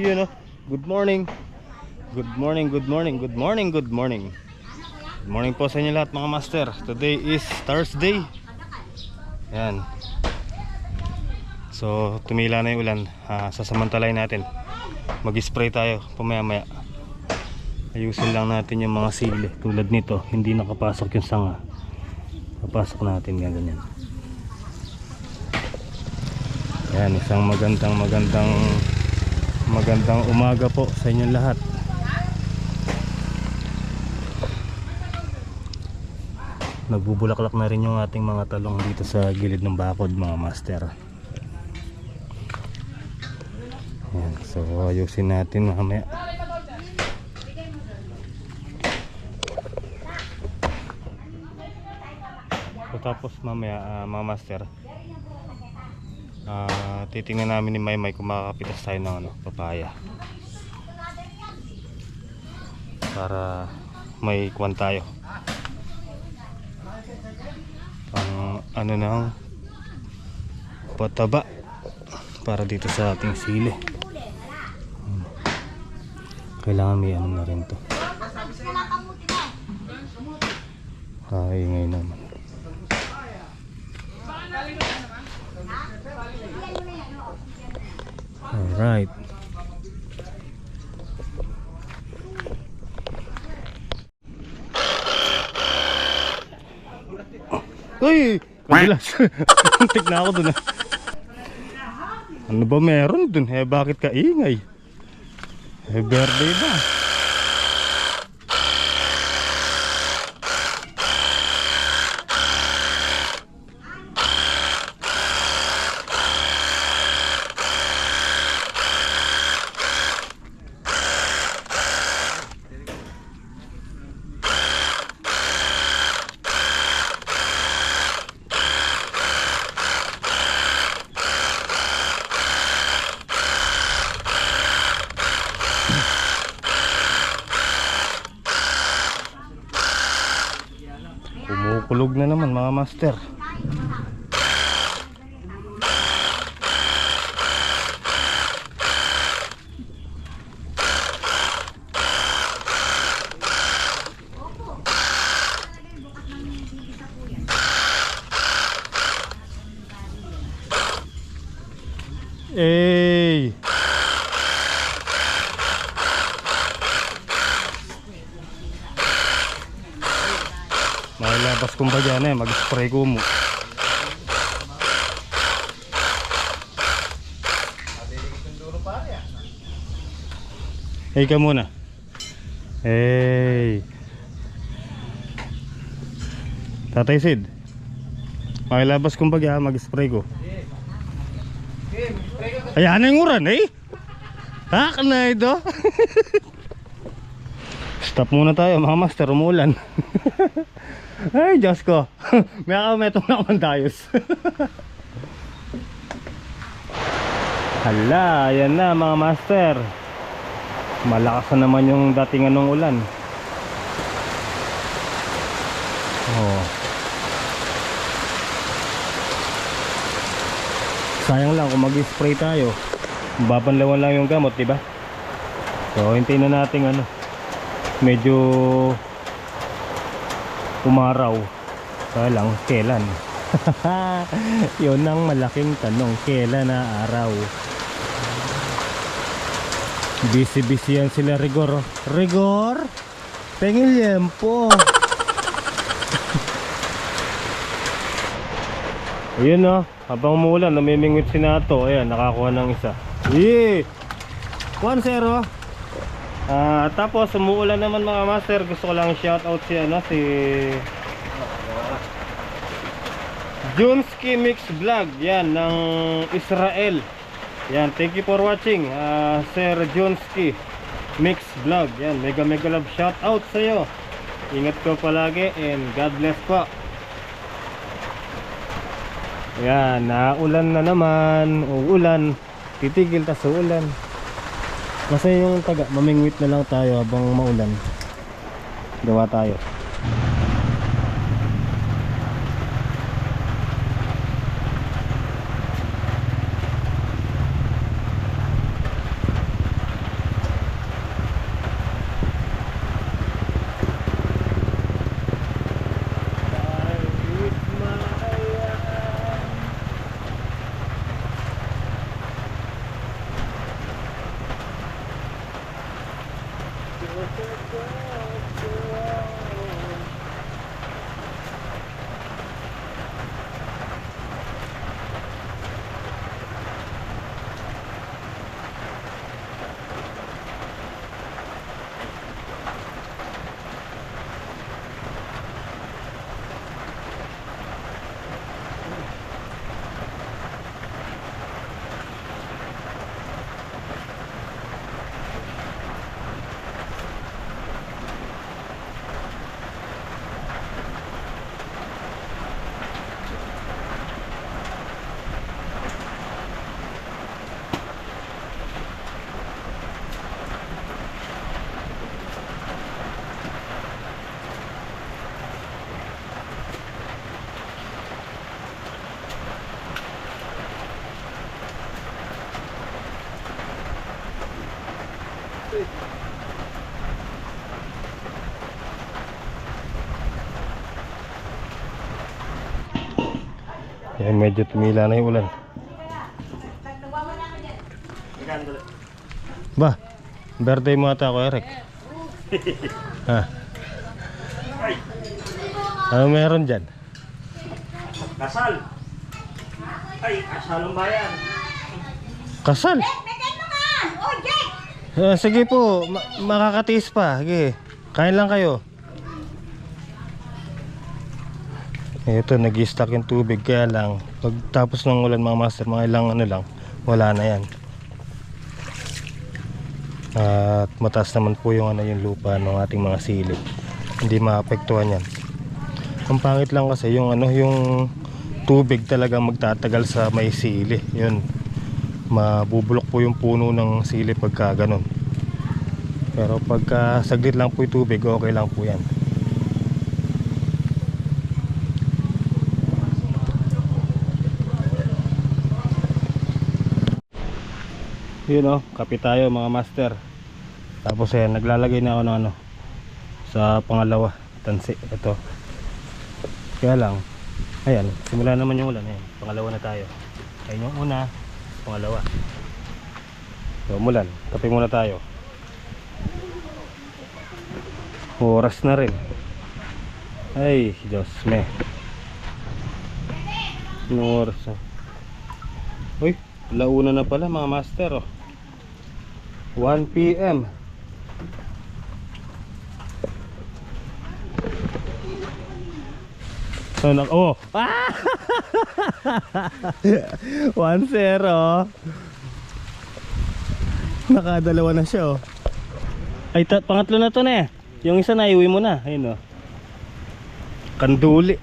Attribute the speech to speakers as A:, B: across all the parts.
A: Yun, good morning. Good morning, good morning, good morning, good morning. Good morning po sa inyo lahat mga master. Today is Thursday. Yan. So tumila na yung ulan. Sasamantalahin natin. Mag-spray tayo pamaya-maya. Ayusin lang natin yung mga sili. Tulad nito, hindi nakapasok yung sanga. Papasok natin ganyan. Yan, isang magandang umaga po sa inyong lahat. Nagbubulaklak na rin yung ating mga talong dito sa gilid ng bakod mga master. Yan, so ayusin natin mamaya. So tapos mamaya mga master, titingnan namin ni Maymay kung makakapitas tayo ng papaya para may kuwan tayo pang ng pataba para dito sa ating sili. Kailangan may na rin to. Ingay naman. Alright. Uy! Kabilas. Antik na ako dun Ano ba meron dun? Bakit kaingay? Birthday ba? Kumukulog na naman mga master. Hey! Malabas kong ba dyan mag-spray ko mo. Hey ka muna. Hey Tatay Sid, malabas kong bagya mag-spray ko. Ayan na yung uran Hak na ito. Stop muna tayo mga master, umulan. Ay Diyos ko. May itong nakapantayos. Hala, ayan na mga master. Malakas na naman yung dating ulan. Sayang lang kung mag-spray tayo, babanlawan lang yung gamot, diba? So hintayin na natin medyo umaraw. Kaya lang kailan? Yun ang malaking tanong, kailan na araw? Busy yan sila Rigor. Rigor? Pengil yempo. Ayun habang umulan, namimingwit si Nato. Ayan, nakakuha ng isa. Yee! 1-0. Tapos umuulan naman mga master. Gusto ko lang shoutout si Junski Mix Vlog. Yan, ng Israel. Yan, thank you for watching Sir Junski Mix Vlog. Yan, mega love shoutout sa iyo. Ingat ko palagi and God bless po. Yan, naulan na naman. Uulan, titigil tas uulan. Kasi yung mamingwit na lang tayo habang maulan. Gawa tayo. Yan, medyo tumila na yung ulan. Ba, birthday mo ata ako, Eric. Ha? Ano meron dyan?
B: Kasal. Ay, kasal ang bayan.
A: Kasal? Sige po, makakatiis pa. Sige, kain lang kayo. Ito, nag-i-stack yung tubig. Kaya lang, pagtapos ng ulan mga master, mga ilang ano lang, wala na yan. At mataas naman po yung, yung lupa ng ating mga silid. Hindi maapektuhan yan. Ang pangit lang kasi yung, yung tubig talagang magtatagal sa may sili. Yun, mabubulok po yung puno ng sili pagka ganun. Pero pagka saglit lang po yung tubig, okay lang po yan. Yun o, kape tayo mga master. Tapos ayan, naglalagay na ako ng sa pangalawa, tansi. Ito. Kaya lang, ayan, simula naman yung ulan. Ayan, pangalawa na tayo. Ayun yung una, pangalawa. So, umulan, kape muna tayo. Oras na rin. Ay, Diyos me. Anong oras na? Uy, launa na pala mga master oh. 1 PM. So, oh! Ah! 1-0. Nakadalawa na siya oh. Ay, pangatlo na to na eh. Yung isa na iuwi mo na. Ayun oh. Kanduli.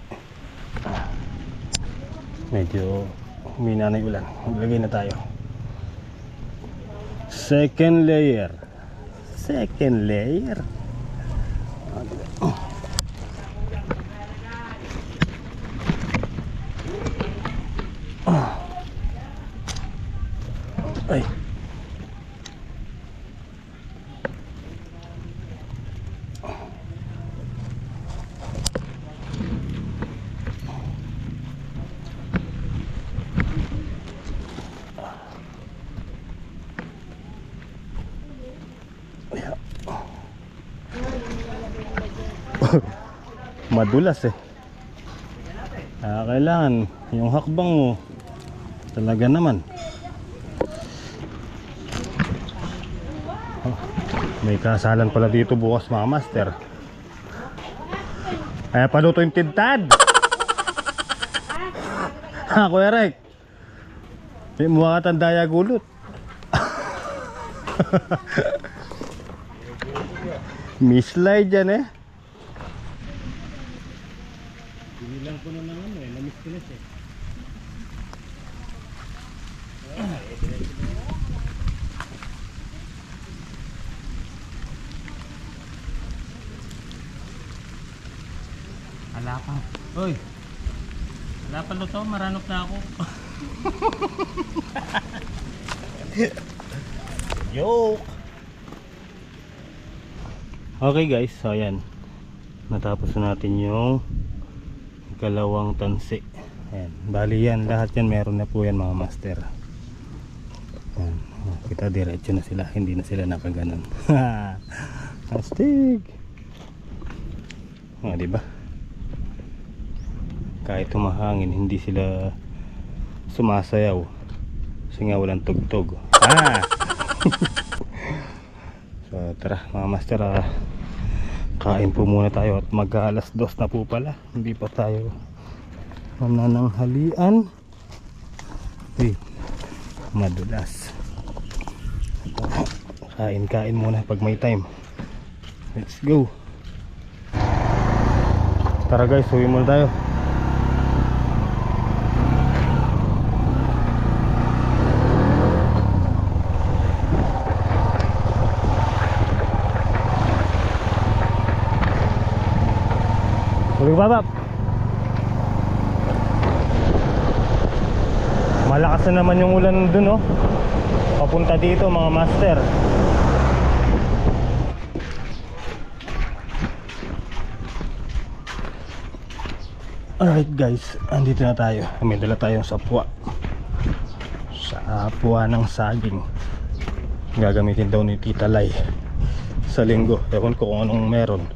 A: Medyo humina na yung ulan. Maglagay na tayo. Second layer. Second layer. Ay. Madulas eh. Kailangan yung hakbang mo talaga naman. May kasalan pala dito bukas mga master. Kaya paluto yung tintad. Ha, Kuya Rek, may mukha ka tandaya gulot. Mislay dyan eh. Binilang ko na ng namis-kinis eh. Wala pa. Uy, wala pa luto, maranok na ako. Joke. Okay guys, so ayan, natapos na natin yung kalawang tansi. Ayan, bali yan, lahat yan meron na po yan mga master. Ayan, kita diretso na sila, hindi na sila nakaganon. Astig. Ah, di ba? Kahit humahangin, hindi sila sumasayaw. Kasi nga walang tugtog. Ah! So tara mga master, kain po muna tayo at mag-alas 2 na po pala. Hindi pa tayo manananghalian. Uy, madulas. Kain muna pag may time. Let's go. Tara guys, uwi muna tayo. Uwi babab. Malakas na naman yung ulan dun, oh. Papunta dito mga master. Alright guys, andito na tayo. May dala tayong sapwa. Sapwa ng saging. Gagamitin daw ni Tita Lai sa linggo. Ewan ko kung anong meron.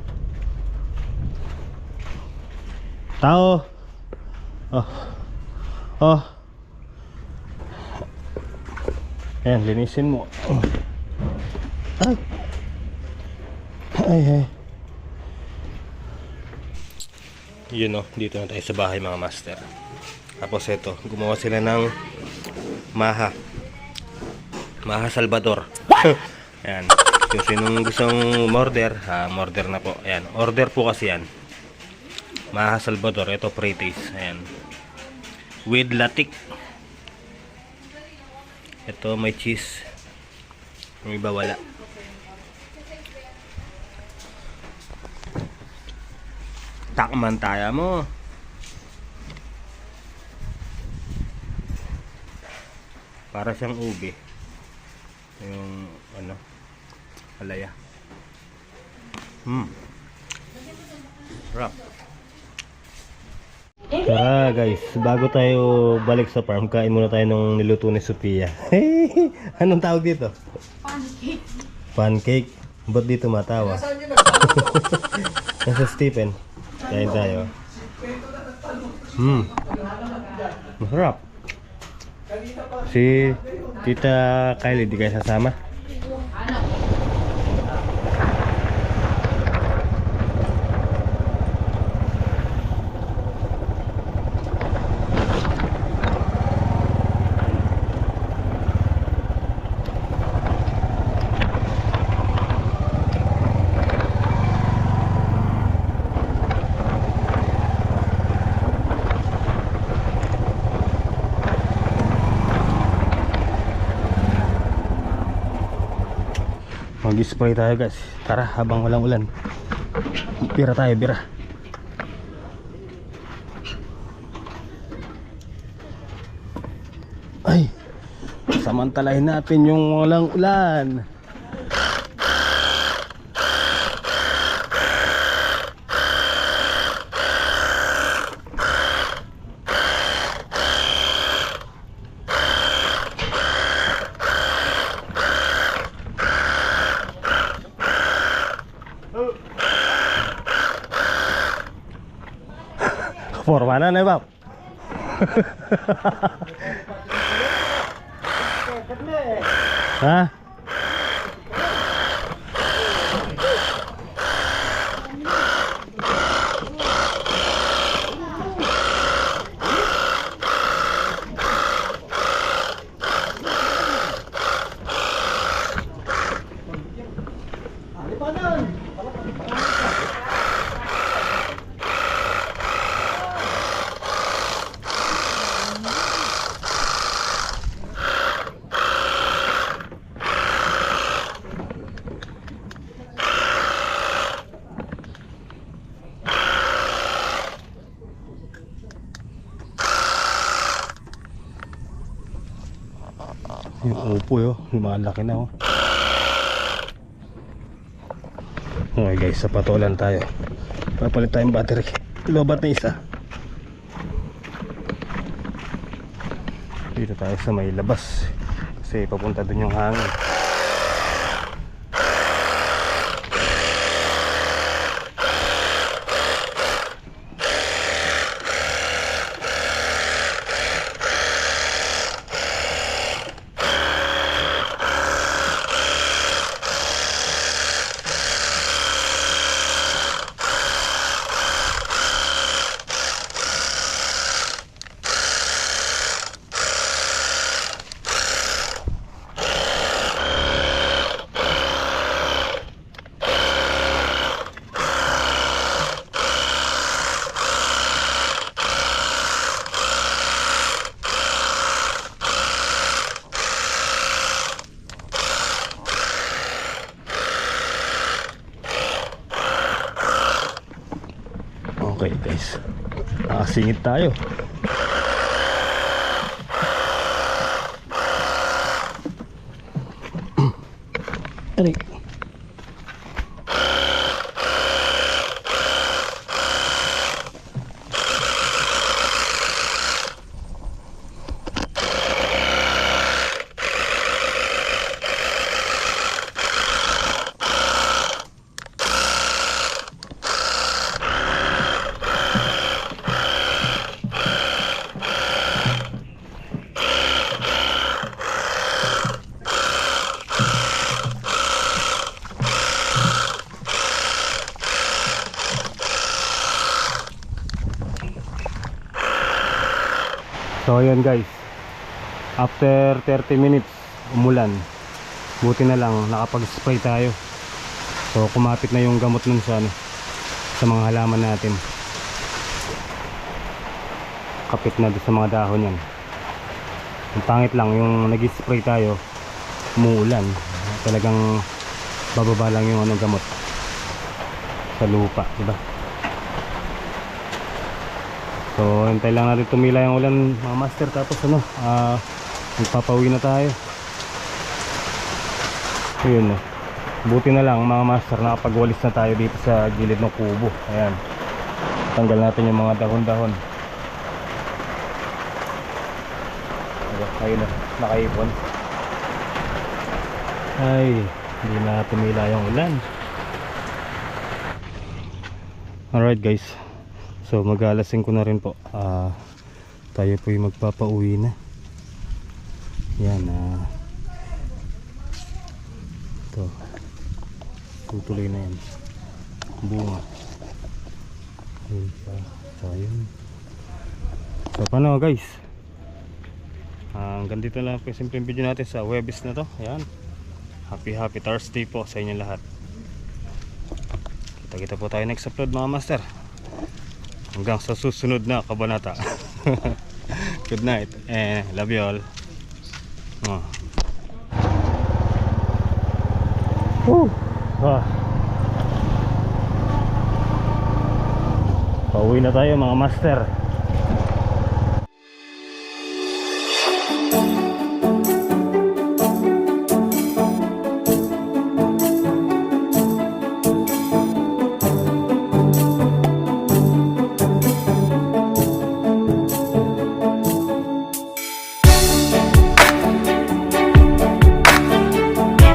A: Tao. Oh. Oh. Ayan, linisin mo. Ay. Ay, ay. Yun, oh, dito na tayo sa bahay mga master. Tapos ito, gumawa sila ng Maha Salvador. Ayan. Kung sinong gustong order, order na po. Ayan, order po kasi yan. Maha Salvador, ito pre-taste. Ayan, with latik. Ito may cheese. Yung iba wala. Takman tayo mo. Para siyang ube. Yung ano, alaya. Rap. Tara guys, bago tayo balik sa farm, kain muna tayo ng niluto ni Sophia. Anong tawag dito?
C: Pancake.
A: Pancake? Ba't dito matawa? Nasa Stephen. Kain tayo. Masarap. Si Tita Kylie, di kayo sasama? Mag-spray tayo guys. Tara, habang walang ulan. Bira tayo, bira. Ay, samantalahin natin yung walang ulan. Forma na na ba? Ha? Yung upo yun, lumalaki na oh. Okay guys, sa patulan tayo. Papalit tayong battery. Lobat na isa. Dito tayo sa may labas. Kasi papunta dun yung hangin. Okay guys, nakasingit tayo. Aray. So ayun guys, after 30 minutes umulan, buti na lang nakapag-spray tayo. So kumapit na yung gamot nun sa, sa mga halaman natin. Kapit na doon sa mga dahon yan. Ang pangit lang yung nag-spray tayo, umuulan, talagang bababa lang yung gamot sa lupa, diba? So hintay lang natin tumila yung ulan mga master, tapos magpapauwi na tayo. Ayun, buti na lang mga master, nakapagwalis na tayo dito sa gilid ng kubo. Ayan, tanggal natin yung mga dahon-dahon. Ayun na, nakaipon. Ay, hindi na tumila yung ulan. Alright guys, so mag-alasing ko na rin po. Tayo po yung magpapauwi na. Yan, ito, tutuloy na yan, bunga. Ayun pa, so ayun. So paano guys, hanggang dito lang po yung simpleng video natin sa Webis na to. Ayan, happy Thursday po sa inyo lahat. Kita po tayo next upload mga master. Hanggang sa susunod na kabanata. Good night and love you all. Pauwi na tayo mga master.